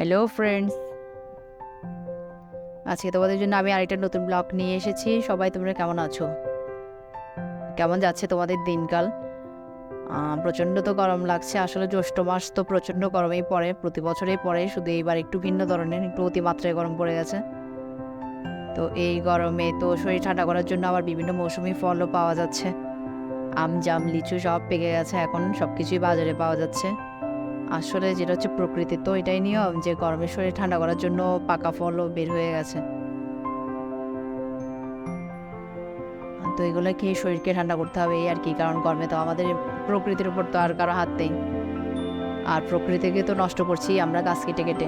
Hello friends, আজকে তোমাদের জন্য আমি আরেকটা নতুন ব্লগ নিয়ে এসেছি। সবাই তোমরা কেমন আছো? কেমন যাচ্ছে তোমাদের দিনকাল? প্রচণ্ড তো গরম লাগছে। আসলে জ্যৈষ্ঠ মাস তো প্রচণ্ড গরমেই পড়ে, প্রতি বছরেই পড়ে, শুধু এইবার একটু ভিন্ন ধরনের, একটু অতিমাত্রায় গরম পড়ে গেছে। তো এই গরমে তো শরীর ঠান্ডা করার জন্য আবার বিভিন্ন মৌসুমি ফলও পাওয়া যাচ্ছে। আম, জাম, লিচু সব পেকে গেছে, এখন সব কিছুই বাজারে পাওয়া যাচ্ছে। আসলে যেটা হচ্ছে প্রকৃতির তো এটাই নিয়ম যে গরমের শরীর ঠান্ডা করার জন্য পাকা ফলও বের হয়ে গেছে। তো এগুলো খেয়ে শরীরকে ঠান্ডা করতে হবে, এই আর কি। কারণ গরমে তো আমাদের প্রকৃতির উপর তো আর কারো হাত নেই, আর প্রকৃতিকে তো নষ্ট করছি আমরা গাছ কেটে কেটে।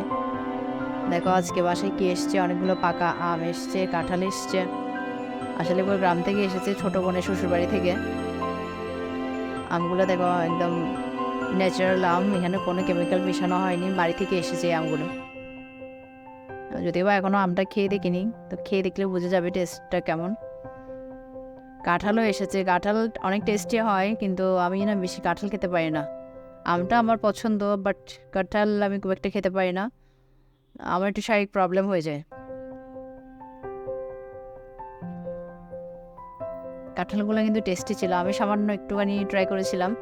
দেখো আজকে বাসায় কি এসছে, অনেকগুলো পাকা আম এসছে, কাঁঠাল এসছে। আসলে এগুলো গ্রাম থেকে এসেছে, ছোট বোনের শ্বশুরবাড়ি থেকে। আমগুলো দেখো একদম ন্যাচারাল আম, এখানে কোনো কেমিক্যাল মেশানো হয়নি, বাড়ি থেকে এসেছে এই আমগুলো। যদিও বা এখনো আমটা খেয়ে দেখিনি, তো খেয়ে দেখলে বুঝে যাবে টেস্টটা কেমন। কাঁঠালও এসেছে, কাঁঠাল অনেক টেস্টি হয়, কিন্তু আমি না বেশি কাঁঠাল খেতে পারি না। আমটা আমার পছন্দ, বাট কাঁঠাল আমি খুব একটা খেতে পারি না, আমার একটু শারীরিক প্রবলেম হয়ে যায়। কাঁঠালগুলো কিন্তু টেস্টি ছিল, আমি সামান্য একটুখানি ট্রাই করেছিলাম।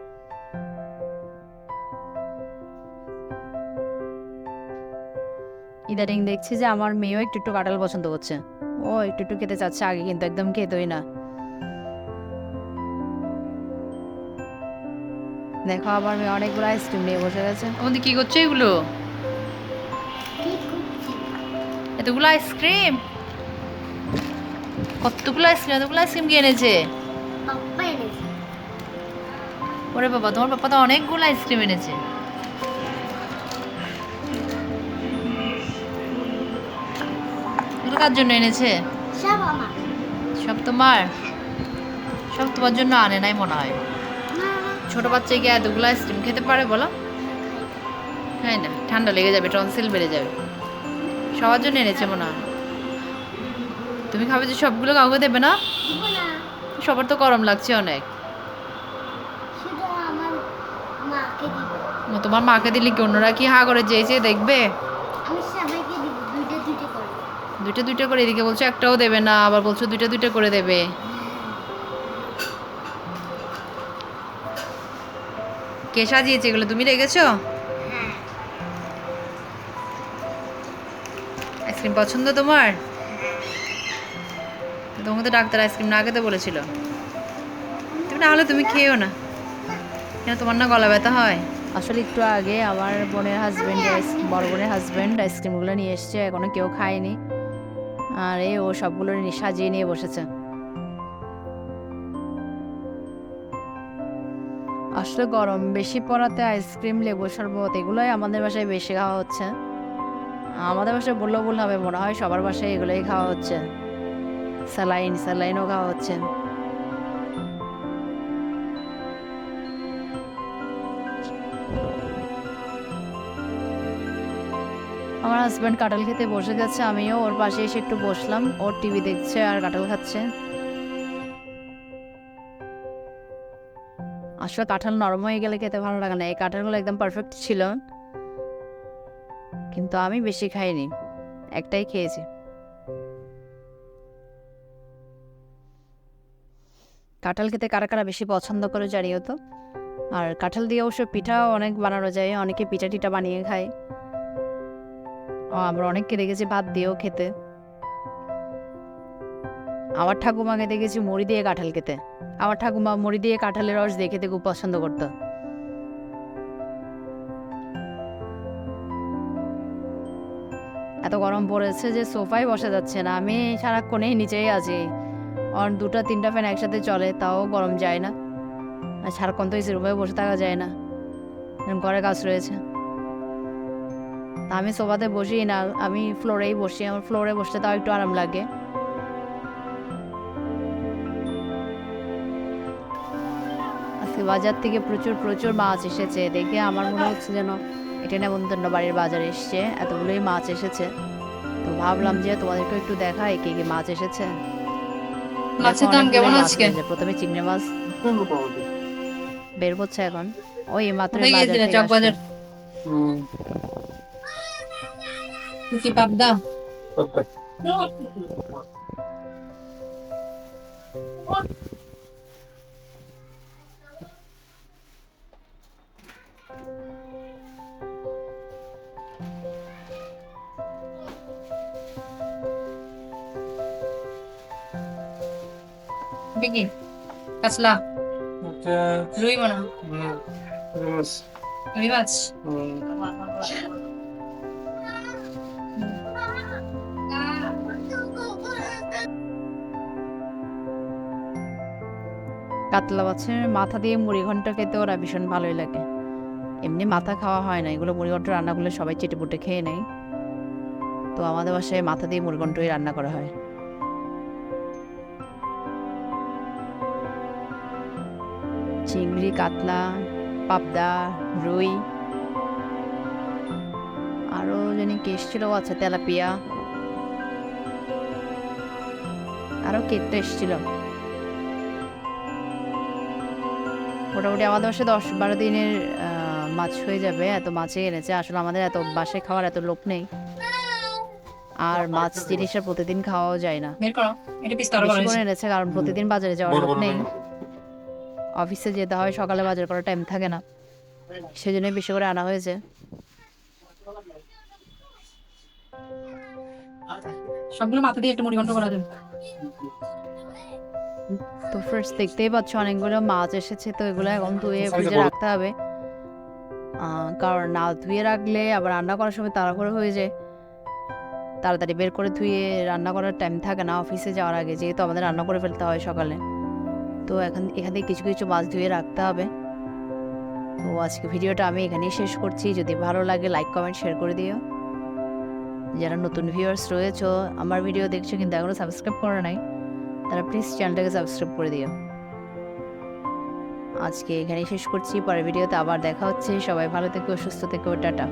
ইদানিং দেখছি যে আমার মেয়েও একটু একটু কাঁঠাল পছন্দ করছে, ও একটু একটু খেতে চাচ্ছে, আগে কিন্তু একদম খেতোই না। দেখো আমার মেয়ে অনেকগুলো আইসক্রিম নিয়ে বসে গেছে। আমাদের কি করছে এগুলো? এতগুলো আইসক্রিম? কতগুলো আইসক্রিম, এতগুলো আইসক্রিম কে এনেছে? পাপ্পা এনেছে। ওরে বাবা, তোমার পাপা তো অনেকগুলো আইসক্রিম এনেছে। এগুলো কার জন্য এনেছে? সব আমার। সব তোমার? সব তোমার জন্য আনে নাই মনে হয়। না, ছোট বাচ্চা কি এতগুলো আইসক্রিম খেতে পারে বলো? হ্যাঁ না, ঠান্ডা লেগে যাবে, টনসিল বেড়ে যাবে। সবার জন্য এনেছে মনে হয়। তুমি খাবে যে সবগুলো কাউকে দেবে না? দিব না। সবার তো গরম লাগছে অনেক। শুধু আমার মাকে দিব। তোমার মাকে দিলে কি অন্যরা কি হা করে যেয়ে যেয়ে দেখবে? আমি সবাইকে দিব, দুইটা দুইটা করে। দুইটা দুইটা করে, এদিকে বলছো একটাও দেবে না, আবার বলছো দুইটা দুইটা করে দেবে। কে সাজিয়েছে এগুলো, তুমি রেখেছো? হ্যাঁ। আইসক্রিম পছন্দ তোমার? তোমাকে তো ডাক্তার আইসক্রিম না খেতে বলেছিল। তুমি না হলে তুমি খেয়েও না, কেন তোমার না গলা ব্যথা হয়? আসলে একটু আগে আমার বোনের হাজব্যান্ড, বড় বোনের হাজব্যান্ড আইসক্রিমগুলো নিয়ে এসছে, এখনো কেউ খায়নি। আর এই ও সবগুলো সাজিয়ে নিয়ে বসেছে। আসলে গরম বেশি পড়াতে আইসক্রিম, লেবু শরবত এগুলোই আমাদের বাসায় বেশি খাওয়া হচ্ছে। আমাদের বাসায় বললেও ভুল হবে, মনে হয় সবার বাসায় এগুলোই খাওয়া হচ্ছে। স্যালাইনও খাওয়া হচ্ছে। আমার হাজব্যান্ড কাঁঠাল খেতে বসে গেছে, আমিও ওর পাশে এসে একটু বসলাম, ওর টিভি দেখছে আর কাঁঠাল খাচ্ছে। আসলে কাঁঠাল নরম হয়ে গেলে খেতে ভালো লাগে না, এই কাঁঠালগুলো একদম পারফেক্ট ছিল, কিন্তু আমি বেশি খাইনি, একটাই খেয়েছি। কাঁঠাল খেতে কারা কারা বেশি পছন্দ করে জানিও তো। আর কাঁঠাল দিয়ে অবশ্য পিঠাও অনেক বানানো যায়, অনেকে পিঠা টিঠা বানিয়ে খায়। আমরা অনেককে দেখেছি ভাত দিয়েও খেতে। আমার ঠাকুমাকে দেখেছি মুড়ি দিয়ে কাঁঠাল খেতে। আমার ঠাকুমা মুড়ি দিয়ে কাঁঠালের রস দিয়ে খেতে খুব পছন্দ করতো। এত গরম পড়েছে যে সোফায় বসা যাচ্ছে না, আমি সারাক্ষণেই নিচেই আছি। আর দুটা তিনটা ফ্যান একসাথে চলে, তাও গরম যায় না। আর সারাক্ষণ তো এসি রুমে বসে থাকা যায় না, ঘরে কাজ রয়েছে। তা আমি সোফাতে বসি না, আমি ফ্লোরেই বসি, আমার ফ্লোরে বসতে তাও একটু আরাম লাগে। আজকে বাজার থেকে প্রচুর প্রচুর মাছ এসেছে, দেখে আমার মনে হচ্ছে যেন এটা নেমন্তন্ন বাড়ির বাজার এসছে, এতগুলোই মাছ এসেছে। তো ভাবলাম যে তোমাদেরকে একটু দেখাই কি কি মাছ এসেছে। মাছের দাম কেমন আজকে? প্রথমে চিংড়ি মাছ বের হচ্ছে এখন, ওই মাত্র কোথায় বাজার গিয়েছিলে? থেকে আসলো। চকবাজার? তুই কি পাবদা? এটা কি? কাতলা, রুই মনে হয়। রুই মাছ। কাতলা মাছের মাথা দিয়ে মুড়ি ঘন্ট খেতে ওরা ভীষণ ভালোই লাগে। এমনি মাথা খাওয়া হয় না, এগুলো মুড়ি ঘন্ট রান্না করলে সবাই চেটেপুটে খেয়ে নেয়। তো আমাদের বাসায় মাথা দিয়ে মুড়ি ঘন্টই রান্না করা হয়। চিংড়ি, কাতলা, পাবদা, রুই, আরও জানি কি এসেছিল, আছে তেলাপিয়া, আরও কেকটা এসেছিল। মোটামুটি আমাদের বাসায় 10-12 দিনের মাছ হয়ে যাবে, এত মাছই এনেছে। আসলে আমাদের এত বাসায় খাওয়ার এত লোক নেই, আর মাছ জিনিসটা প্রতিদিন খাওয়াও যায় না। বের করো, এটা পিস তরকারি বেশি করে হয়েছে। এনেছে কারণ প্রতিদিন বাজারে যাওয়ার লোক নেই, অফিসে যেতে হয়, সকালে বাজার করার টাইম থাকে না, সেজন্যই বেশি করে আনা হয়েছে। সবগুলো মাথা দিয়ে একটা মুড়ি ঘন্ট করা যাবে। তো ফার্স্ট দেখতেই পাচ্ছ অনেকগুলো মাছ এসেছে, তো এগুলো এখন ধুয়ে ফ্রিজে রাখতে হবে। কারণ না ধুয়ে রাখলে আবার রান্না করার সময় তাড়াহুড়ো হয়ে যায়, তাড়াতাড়ি বের করে ধুয়ে রান্না করার টাইম থাকে না অফিসে যাওয়ার আগে, যেহেতু আমাদের রান্না করে ফেলতে হয় সকালে। তো এখান থেকে কিছু কিছু মাছ ধুয়ে রাখতে হবে। তো আজকে ভিডিওটা আমি এখানেই শেষ করছি। যদি ভালো লাগে লাইক কমেন্ট শেয়ার করে দিও। যারা নতুন ভিউয়ার্স রয়েছো, আমার ভিডিও দেখছো কিন্তু এখনো সাবস্ক্রাইব করে নাই, তারা প্লিজ চ্যানেলটাকে সাবস্ক্রাইব করে দিও। আজকে এখানেই শেষ করছি, পরের ভিডিওতে আবার দেখা হচ্ছে। সবাই ভালো থেকো, সুস্থ থেকো, টাটা।